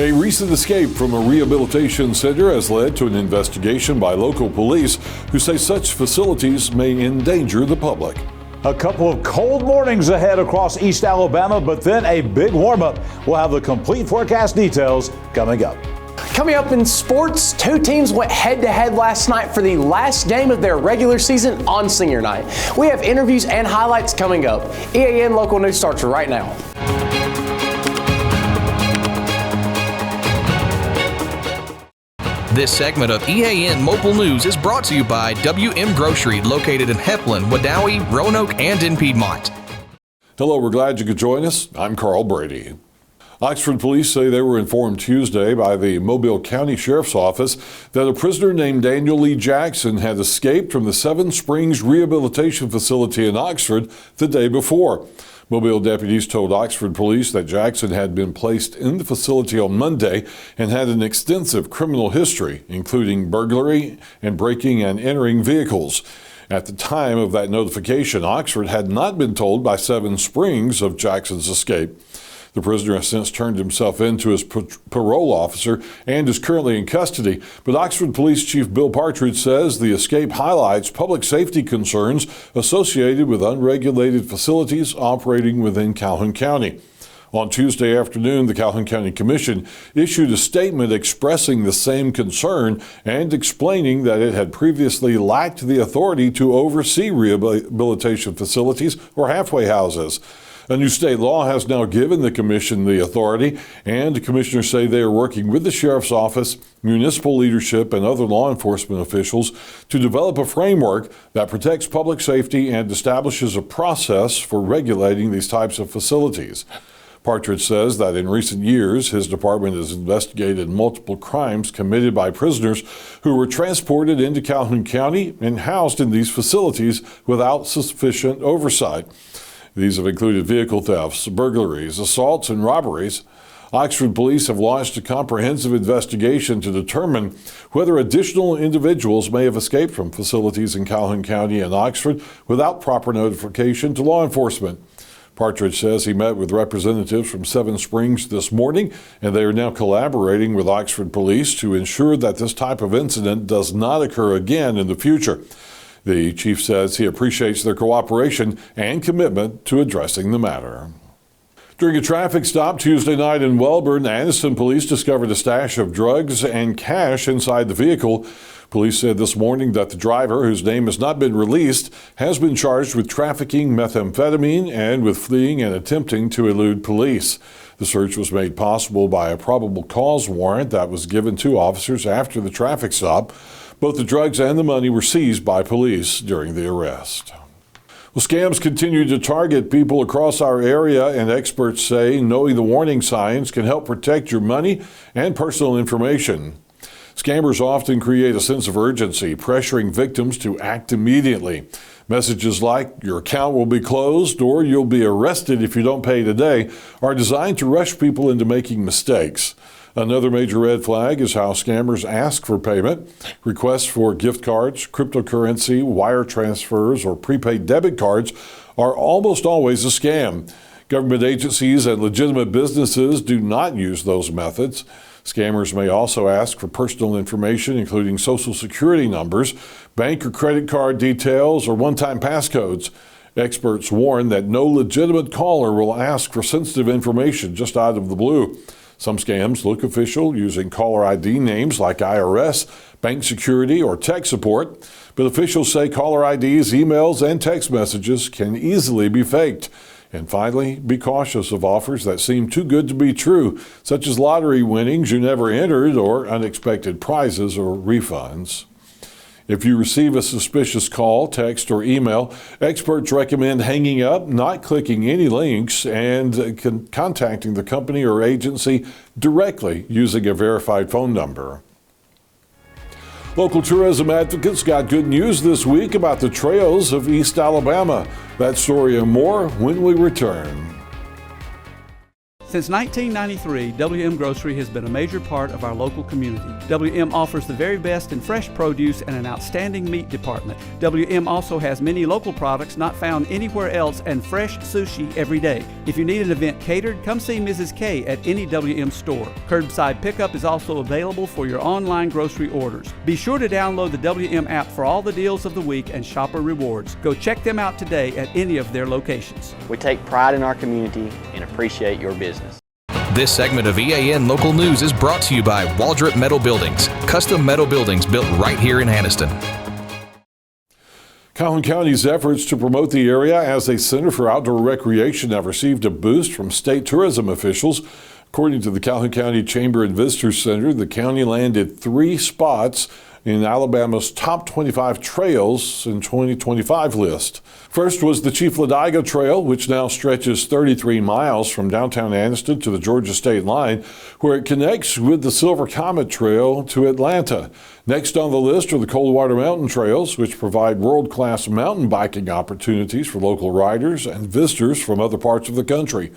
A recent escape from a rehabilitation center has led to an investigation by local police who say such facilities may endanger the public. A couple of cold mornings ahead across East Alabama, but then a big warm-up. We'll have the complete forecast details coming up. Coming up in sports, two teams went head-to-head last night for the last game of their regular season on senior night. We have interviews and highlights coming up. EAN Local News starts right now. This segment of EAN Mobile News is brought to you by WM Grocery, located in Heflin, Wadowee, Roanoke, and in Piedmont. Hello, we're glad you could join us. I'm Carl Brady. Oxford police say they were informed Tuesday by the Mobile County Sheriff's Office that a prisoner named Daniel Lee Jackson had escaped from the Seven Springs Rehabilitation Facility in Oxford the day before. Mobile deputies told Oxford police that Jackson had been placed in the facility on Monday and had an extensive criminal history, including burglary and breaking and entering vehicles. At the time of that notification, Oxford had not been told by Seven Springs of Jackson's escape. The prisoner has since turned himself in to his parole officer and is currently in custody. But Oxford Police Chief Bill Partridge says the escape highlights public safety concerns associated with unregulated facilities operating within Calhoun County. On Tuesday afternoon, the Calhoun County Commission issued a statement expressing the same concern and explaining that it had previously lacked the authority to oversee rehabilitation facilities or halfway houses. A new state law has now given the commission the authority, and the commissioners say they are working with the sheriff's office, municipal leadership, and other law enforcement officials to develop a framework that protects public safety and establishes a process for regulating these types of facilities. Partridge says that in recent years, his department has investigated multiple crimes committed by prisoners who were transported into Calhoun County and housed in these facilities without sufficient oversight. These have included vehicle thefts, burglaries, assaults, and robberies. Oxford police have launched a comprehensive investigation to determine whether additional individuals may have escaped from facilities in Calhoun County and Oxford without proper notification to law enforcement. Partridge says he met with representatives from Seven Springs this morning, and they are now collaborating with Oxford police to ensure that this type of incident does not occur again in the future. The chief says he appreciates their cooperation and commitment to addressing the matter. During a traffic stop Tuesday night in Welborn, Anniston police discovered a stash of drugs and cash inside the vehicle. Police said this morning that the driver, whose name has not been released, has been charged with trafficking methamphetamine and with fleeing and attempting to elude police. The search was made possible by a probable cause warrant that was given to officers after the traffic stop. Both the drugs and the money were seized by police during the arrest. Well, scams continue to target people across our area, and experts say knowing the warning signs can help protect your money and personal information. Scammers often create a sense of urgency, pressuring victims to act immediately. Messages like "your account will be closed" or "you'll be arrested if you don't pay today" are designed to rush people into making mistakes. Another major red flag is how scammers ask for payment. Requests for gift cards, cryptocurrency, wire transfers, or prepaid debit cards are almost always a scam. Government agencies and legitimate businesses do not use those methods. Scammers may also ask for personal information, including social security numbers, bank or credit card details, or one-time passcodes. Experts warn that no legitimate caller will ask for sensitive information just out of the blue. Some scams look official, using caller ID names like IRS, bank security, or tech support. But officials say caller IDs, emails, and text messages can easily be faked. And finally, be cautious of offers that seem too good to be true, such as lottery winnings you never entered or unexpected prizes or refunds. If you receive a suspicious call, text, or email, experts recommend hanging up, not clicking any links, and contacting the company or agency directly using a verified phone number. Local tourism advocates got good news this week about the trails of East Alabama. That story and more when we return. Since 1993, WM Grocery has been a major part of our local community. WM offers the very best in fresh produce and an outstanding meat department. WM also has many local products not found anywhere else and fresh sushi every day. If you need an event catered, come see Mrs. K at any WM store. Curbside pickup is also available for your online grocery orders. Be sure to download the WM app for all the deals of the week and shopper rewards. Go check them out today at any of their locations. We take pride in our community and appreciate your business. This segment of EAN Local News is brought to you by Waldrop Metal Buildings, custom metal buildings built right here in Anniston. Calhoun County's efforts to promote the area as a center for outdoor recreation have received a boost from state tourism officials. According to the Calhoun County Chamber and Visitor Center, the county landed 3 spots in Alabama's top 25 trails in 2025 list. First was the Chief Ladiga Trail, which now stretches 33 miles from downtown Anniston to the Georgia state line, where it connects with the Silver Comet Trail to Atlanta. Next on the list are the Coldwater Mountain Trails, which provide world-class mountain biking opportunities for local riders and visitors from other parts of the country.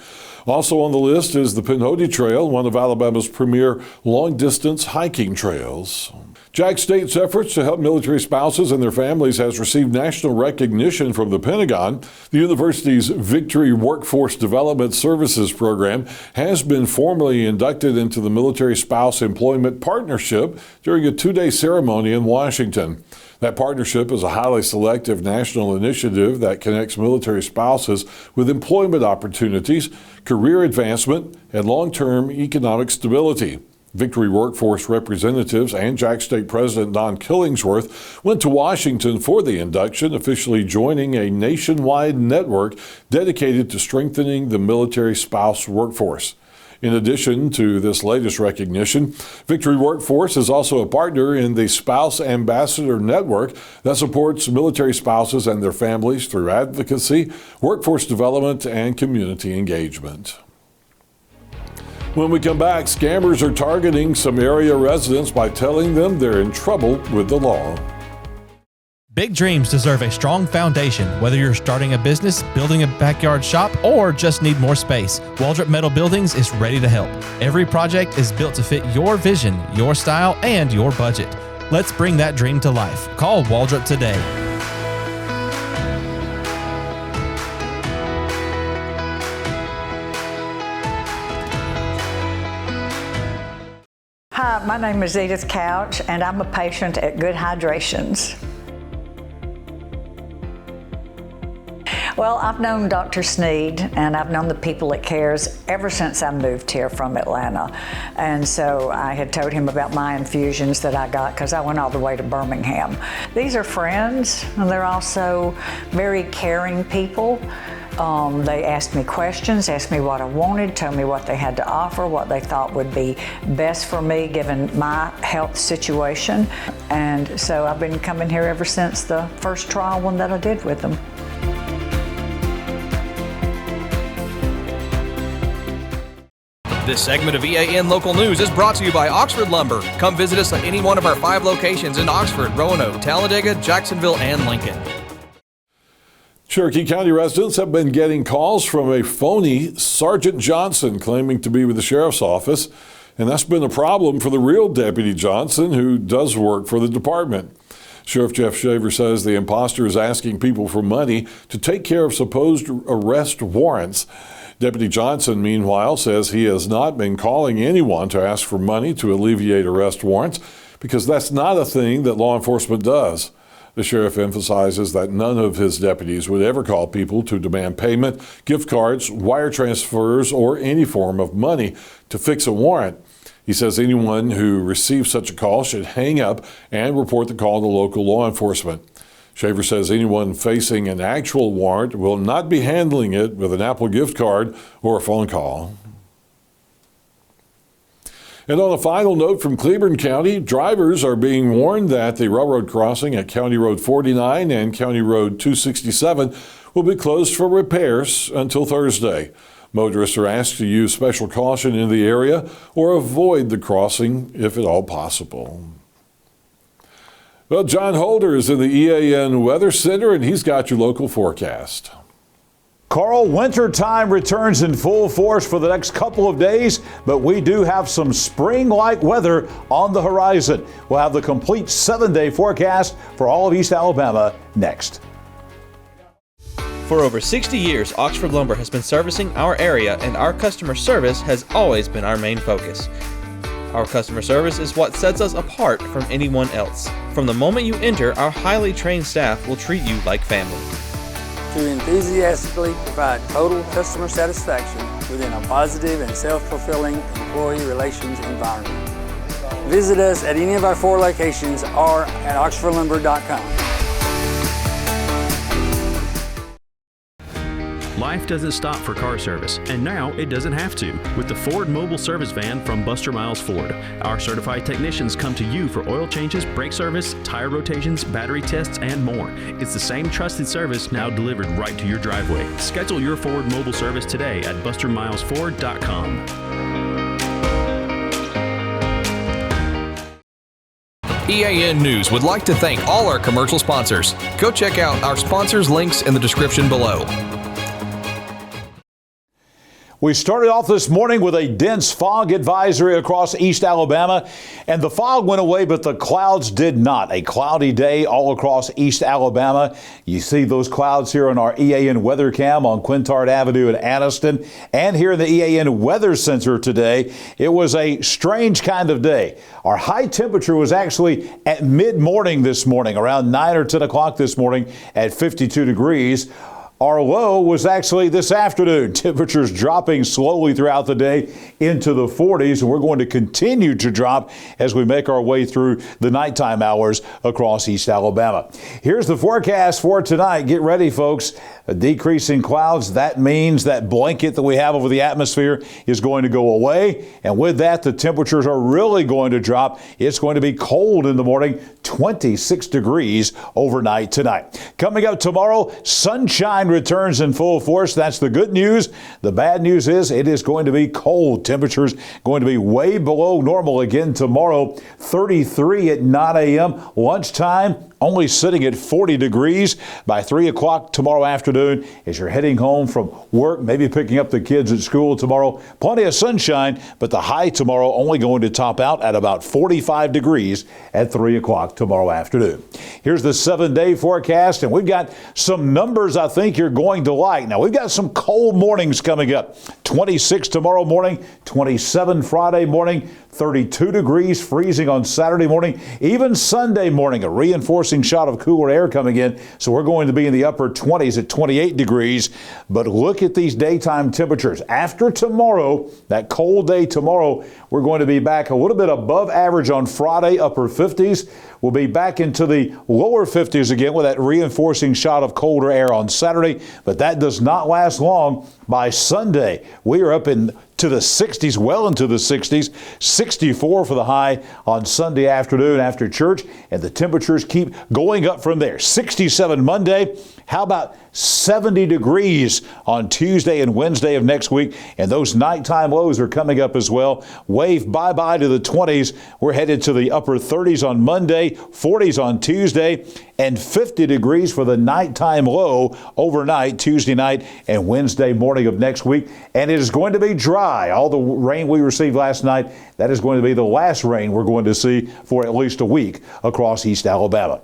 Also on the list is the Pinhoti Trail, one of Alabama's premier long-distance hiking trails. Jack State's efforts to help military spouses and their families has received national recognition from the Pentagon. The university's Victory Workforce Development Services program has been formally inducted into the Military Spouse Employment Partnership during a 2-day ceremony in Washington. That partnership is a highly selective national initiative that connects military spouses with employment opportunities, career advancement, and long-term economic stability. Victory Workforce representatives and Jack State President Don Killingsworth went to Washington for the induction, officially joining a nationwide network dedicated to strengthening the military spouse workforce. In addition to this latest recognition, Victory Workforce is also a partner in the Spouse Ambassador Network that supports military spouses and their families through advocacy, workforce development, and community engagement. When we come back, scammers are targeting some area residents by telling them they're in trouble with the law. Big dreams deserve a strong foundation. Whether you're starting a business, building a backyard shop, or just need more space, Waldrop Metal Buildings is ready to help. Every project is built to fit your vision, your style, and your budget. Let's bring that dream to life. Call Waldrop today. Hi, my name is Edith Couch, and I'm a patient at Good Hydrations. Well, I've known Dr. Sneed and I've known the people at CARES ever since I moved here from Atlanta. And so I had told him about my infusions that I got because I went all the way to Birmingham. These are friends, and they're also very caring people. They asked me questions, asked me what I wanted, told me what they had to offer, what they thought would be best for me given my health situation. And so I've been coming here ever since the first trial one that I did with them. This segment of EAN Local News is brought to you by Oxford Lumber. Come visit us at any one of our 5 locations in Oxford, Roanoke, Talladega, Jacksonville, and Lincoln. Cherokee County residents have been getting calls from a phony Sergeant Johnson claiming to be with the sheriff's office, and that's been a problem for the real Deputy Johnson, who does work for the department. Sheriff Jeff Shaver says the imposter is asking people for money to take care of supposed arrest warrants. Deputy Johnson, meanwhile, says he has not been calling anyone to ask for money to alleviate arrest warrants because that's not a thing that law enforcement does. The sheriff emphasizes that none of his deputies would ever call people to demand payment, gift cards, wire transfers, or any form of money to fix a warrant. He says anyone who receives such a call should hang up and report the call to local law enforcement. Shaver says anyone facing an actual warrant will not be handling it with an Apple gift card or a phone call. And on a final note from Cleburne County, drivers are being warned that the railroad crossing at County Road 49 and County Road 267 will be closed for repairs until Thursday. Motorists are asked to use special caution in the area or avoid the crossing if at all possible. Well, John Holder is in the EAN Weather Center, and he's got your local forecast. Carl, winter time returns in full force for the next couple of days, but we do have some spring-like weather on the horizon. We'll have the complete 7-day forecast for all of East Alabama next. For over 60 years, Oxford Lumber has been servicing our area, and our customer service has always been our main focus. Our customer service is what sets us apart from anyone else. From the moment you enter, our highly trained staff will treat you like family. To enthusiastically provide total customer satisfaction within a positive and self-fulfilling employee relations environment. Visit us at any of our 4 locations or at oxfordlumber.com. Life doesn't stop for car service, and now it doesn't have to. With the Ford Mobile Service Van from Buster Miles Ford, our certified technicians come to you for oil changes, brake service, tire rotations, battery tests, and more. It's the same trusted service now delivered right to your driveway. Schedule your Ford Mobile service today at bustermilesford.com. EAN News would like to thank all our commercial sponsors. Go check out our sponsors' links in the description below. We started off this morning with a dense fog advisory across East Alabama, and the fog went away, but the clouds did not. A cloudy day all across East Alabama. You see those clouds here on our EAN weather cam on Quintard Avenue in Anniston, and here in the EAN Weather Center today. It was a strange kind of day. Our high temperature was actually at mid-morning this morning, around 9 or 10 o'clock this morning at 52 degrees. Our low was actually this afternoon. Temperatures dropping slowly throughout the day into the 40s, and we're going to continue to drop as we make our way through the nighttime hours across East Alabama. Here's the forecast for tonight. Get ready, folks. A decrease in clouds, that means that blanket that we have over the atmosphere is going to go away, and with that, the temperatures are really going to drop. It's going to be cold in the morning, 26 degrees overnight tonight. Coming up tomorrow, sunshine returns in full force. That's the good news. The bad news is it is going to be cold. Temperatures going to be way below normal again tomorrow. 33 at 9 a.m. Lunchtime only sitting at 40 degrees by 3 o'clock tomorrow afternoon as you're heading home from work, maybe picking up the kids at school tomorrow. Plenty of sunshine, but the high tomorrow only going to top out at about 45 degrees at 3 o'clock tomorrow afternoon. Here's the 7-day forecast, and we've got some numbers I think you're going to like. Now, we've got some cold mornings coming up. 26 tomorrow morning, 27 Friday morning, 32 degrees, freezing on Saturday morning, even Sunday morning, a reinforcing shot of cooler air coming in. So we're going to be in the upper 20s at 28 degrees. But look at these daytime temperatures. After tomorrow, that cold day tomorrow, we're going to be back a little bit above average on Friday, upper 50s. We'll be back into the lower 50s again with that reinforcing shot of colder air on Saturday. But that does not last long. By Sunday, we are up to the 60s, well into the 60s, 64 for the high on Sunday afternoon after church, and the temperatures keep going up from there. 67 Monday. How about 70 degrees on Tuesday and Wednesday of next week? And those nighttime lows are coming up as well. Wave bye-bye to the 20s. We're headed to the upper 30s on Monday, 40s on Tuesday, and 50 degrees for the nighttime low overnight, Tuesday night and Wednesday morning of next week. And it is going to be dry. All the rain we received last night, that is going to be the last rain we're going to see for at least a week across East Alabama.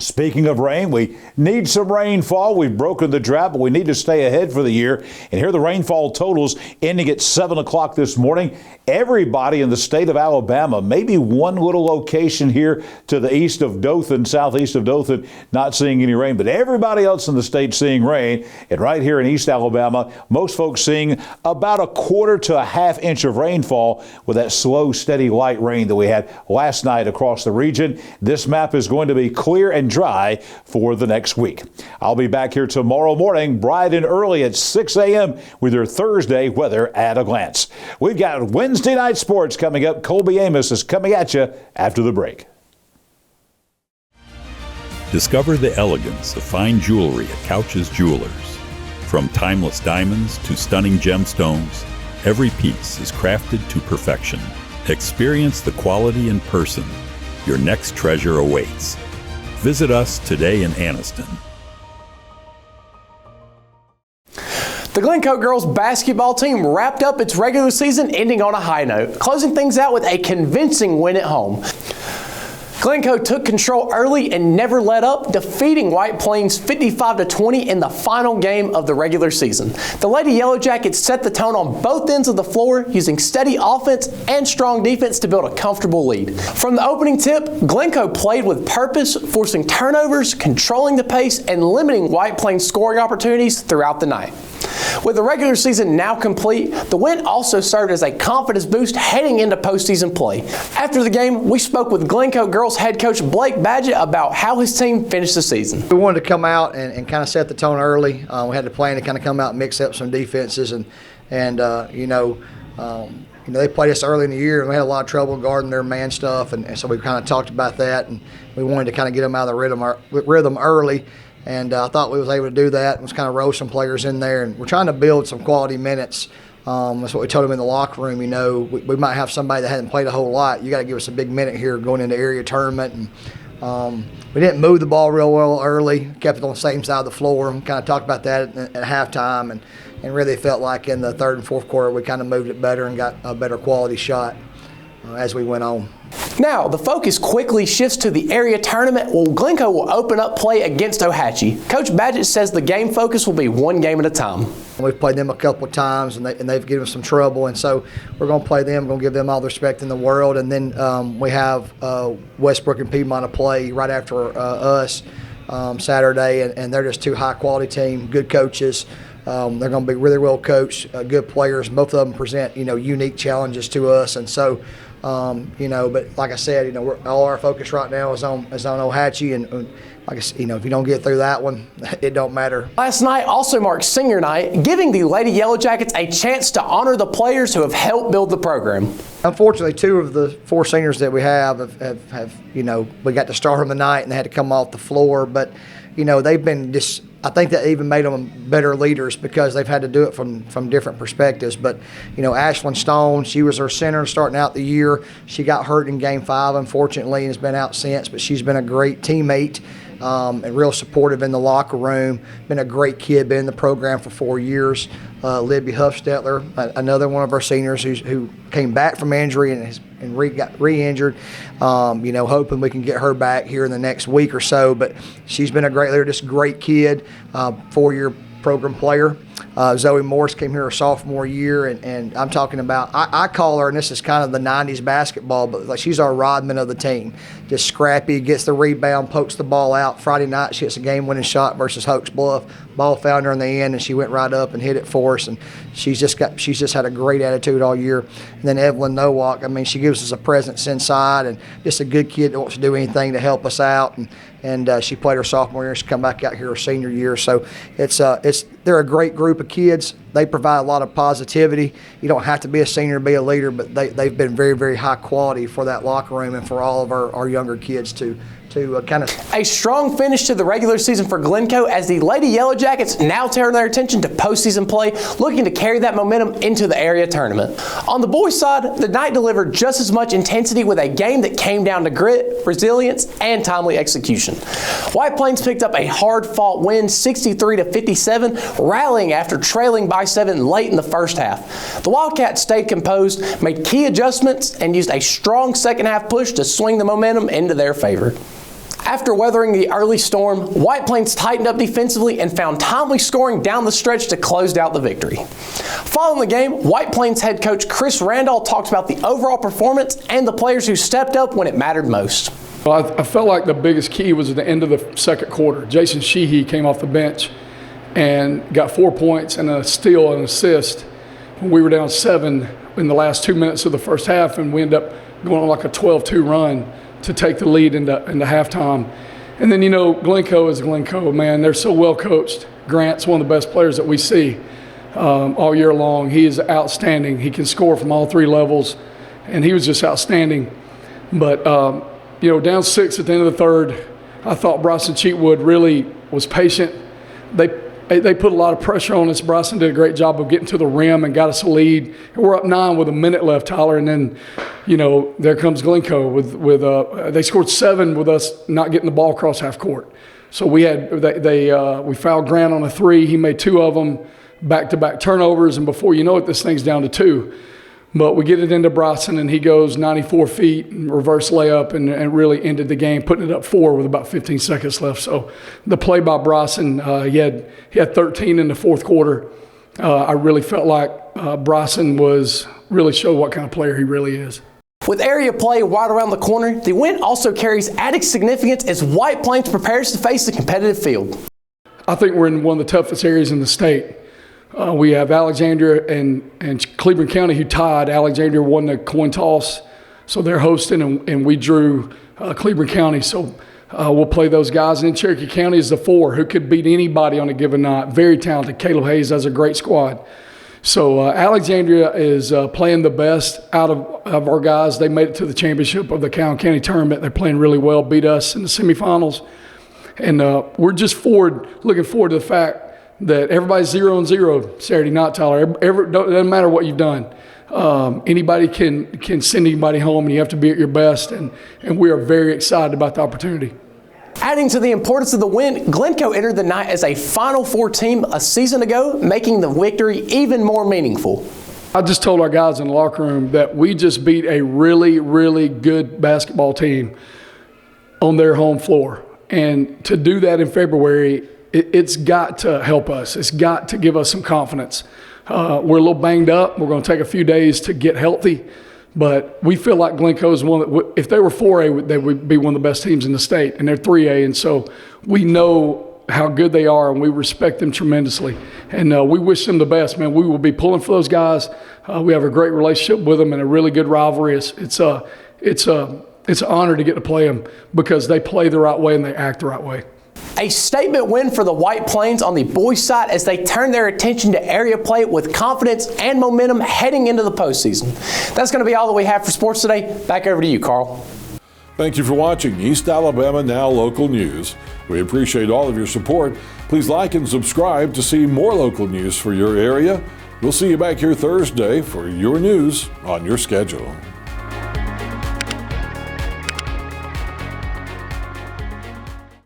Speaking of rain, we need some rainfall. We've broken the drought, but we need to stay ahead for the year. And here are the rainfall totals ending at 7 o'clock this morning. Everybody in the state of Alabama, maybe one little location here to the east of Dothan, southeast of Dothan, not seeing any rain, but everybody else in the state seeing rain. And right here in East Alabama, most folks seeing about a quarter to a half inch of rainfall with that slow, steady, light rain that we had last night across the region. This map is going to be clear and dry for the next week. I'll be back here tomorrow morning, bright and early at 6 a.m. with your Thursday weather at a glance. We've got Wednesday night sports coming up. Colby Amos is coming at you after the break. Discover the elegance of fine jewelry at Couch's Jewelers. From timeless diamonds to stunning gemstones, every piece is crafted to perfection. Experience the quality in person. Your next treasure awaits. Visit us today in Anniston. The Glencoe girls basketball team wrapped up its regular season ending on a high note, closing things out with a convincing win at home. Glencoe took control early and never let up, defeating White Plains 55-20 in the final game of the regular season. The Lady Yellow Jackets set the tone on both ends of the floor, using steady offense and strong defense to build a comfortable lead. From the opening tip, Glencoe played with purpose, forcing turnovers, controlling the pace, and limiting White Plains scoring opportunities throughout the night. With the regular season now complete, the win also served as a confidence boost heading into postseason play. After the game, we spoke with Glencoe girls head coach Blake Badgett about how his team finished the season. We wanted to come out and kind of set the tone early. We had the plan to kind of come out and mix up some defenses, and they played us early in the year, and we had a lot of trouble guarding their man stuff, and so we kind of talked about that, and we wanted to kind of get them out of the rhythm early. And I thought we was able to do that and was kind of roll some players in there. And we're trying to build some quality minutes. That's what we told them in the locker room. We might have somebody that hadn't played a whole lot. You got to give us a big minute here going into area tournament. And we didn't move the ball real well early. Kept it on the same side of the floor. We kind of talked about that at halftime. And really felt like in the third and fourth quarter we kind of moved it better and got a better quality shot as we went on. Now, the focus quickly shifts to the area tournament where Glencoe will open up play against Ohatchee. Coach Badgett says the game focus will be one game at a time. We've played them a couple of times, and they've given us some trouble, and so we're going to play them, going to give them all the respect in the world, and then we have Westbrook and Piedmont to play right after us Saturday, and they're just two high-quality team, good coaches. They're going to be really well coached, good players. Both of them present, unique challenges to us, and so. But like I said, all our focus right now is on Ohatchee, and like I said, if you don't get through that one, it don't matter. Last night also marked senior night, giving the Lady Yellow Jackets a chance to honor the players who have helped build the program. Unfortunately, two of the four seniors that we have we got to start them tonight, and they had to come off the floor, but they've been just. I think that even made them better leaders because they've had to do it from different perspectives. But, Ashlyn Stone, she was our center starting out the year. She got hurt in Game 5, unfortunately, and has been out since. But she's been a great teammate and real supportive in the locker room. Been a great kid, been in the program for 4 years. Libby Huffstetler, another one of our seniors who came back from injury and got re-injured. Hoping we can get her back here in the next week or so. But she's been a great leader, just a great kid, 4-year program player. Zoe Morris came here her sophomore year, and I'm talking about, I call her, and this is kind of the 90s basketball, but like she's our Rodman of the team. Just scrappy, gets the rebound, pokes the ball out. Friday night she hits a game-winning shot versus Hoax Bluff. Ball found her in the end, and she went right up and hit it for us. And she's just had a great attitude all year. And then Evelyn Nowak, she gives us a presence inside, and just a good kid that wants to do anything to help us out. And she played her sophomore year. She come back out here her senior year. So they're a great group of kids. They provide a lot of positivity. You don't have to be a senior to be a leader, but they've been very, very high quality for that locker room and for all of our younger kids to kind of. A strong finish to the regular season for Glencoe as the Lady Yellow Jackets now turn their attention to postseason play, looking to carry that momentum into the area tournament. On the boys' side, the night delivered just as much intensity with a game that came down to grit, resilience, and timely execution. White Plains picked up a hard-fought win, 63-57, rallying after trailing by 7 late in the first half. The Wildcats stayed composed, made key adjustments, and used a strong second-half push to swing the momentum into their favor. After weathering the early storm, White Plains tightened up defensively and found timely scoring down the stretch to close out the victory. Following the game, White Plains head coach Chris Randall talked about the overall performance and the players who stepped up when it mattered most. Well, I felt like the biggest key was at the end of the second quarter. Jason Sheehy came off the bench and got 4 points and a steal and assist. We were down 7 in the last 2 minutes of the first half, and we ended up going on like a 12-2 run to take the lead into halftime. And then, Glencoe is Glencoe, man. They're so well coached. Grant's one of the best players that we see all year long. He is outstanding. He can score from all 3 levels, and he was just outstanding. But, down 6 at the end of the third, I thought Bryson Cheatwood really was patient. They put a lot of pressure on us. Bryson did a great job of getting to the rim and got us a lead. And we're up 9 with a minute left, Tyler, and then, there comes Glencoe with they scored 7 with us not getting the ball across half court. So we fouled Grant on a 3. He made 2 of them. back-to-back turnovers, and before you know it, this thing's down to 2. But we get it into Bryson, and he goes 94 feet, and reverse layup, and really ended the game, putting it up 4 with about 15 seconds left. So the play by Bryson, he had 13 in the fourth quarter. I really felt like Bryson really showed what kind of player he really is. With area play right around the corner, the win also carries added significance as White Plains prepares to face the competitive field. I think we're in one of the toughest areas in the state. We have Alexandria and Cleveland County who tied. Alexandria won the coin toss, so they're hosting, and we drew Cleveland County. So we'll play those guys. And then Cherokee County is the 4 who could beat anybody on a given night. Very talented. Caleb Hayes has a great squad. So Alexandria is playing the best out of our guys. They made it to the championship of the Calhoun County tournament. They're playing really well, beat us in the semifinals. And we're just looking forward to the fact that everybody's 0-0 Saturday night, Tyler. Doesn't matter what you've done. Anybody can send anybody home, and you have to be at your best. And we are very excited about the opportunity. Adding to the importance of the win, Glencoe entered the night as a Final Four team a season ago, making the victory even more meaningful. I just told our guys in the locker room that we just beat a really, really good basketball team on their home floor. And to do that in February, it's got to help us. It's got to give us some confidence. We're a little banged up. We're going to take a few days to get healthy. But we feel like Glencoe is one that, if they were 4A, they would be one of the best teams in the state. And they're 3A. And so we know how good they are, and we respect them tremendously. And we wish them the best, man. We will be pulling for those guys. We have a great relationship with them and a really good rivalry. It's an honor to get to play them because they play the right way and they act the right way. A statement win for the White Plains on the boys' side as they turn their attention to area play with confidence and momentum heading into the postseason. That's going to be all that we have for sports today. Back over to you, Carl. Thank you for watching East Alabama Now Local News. We appreciate all of your support. Please like and subscribe to see more local news for your area. We'll see you back here Thursday for your news on your schedule.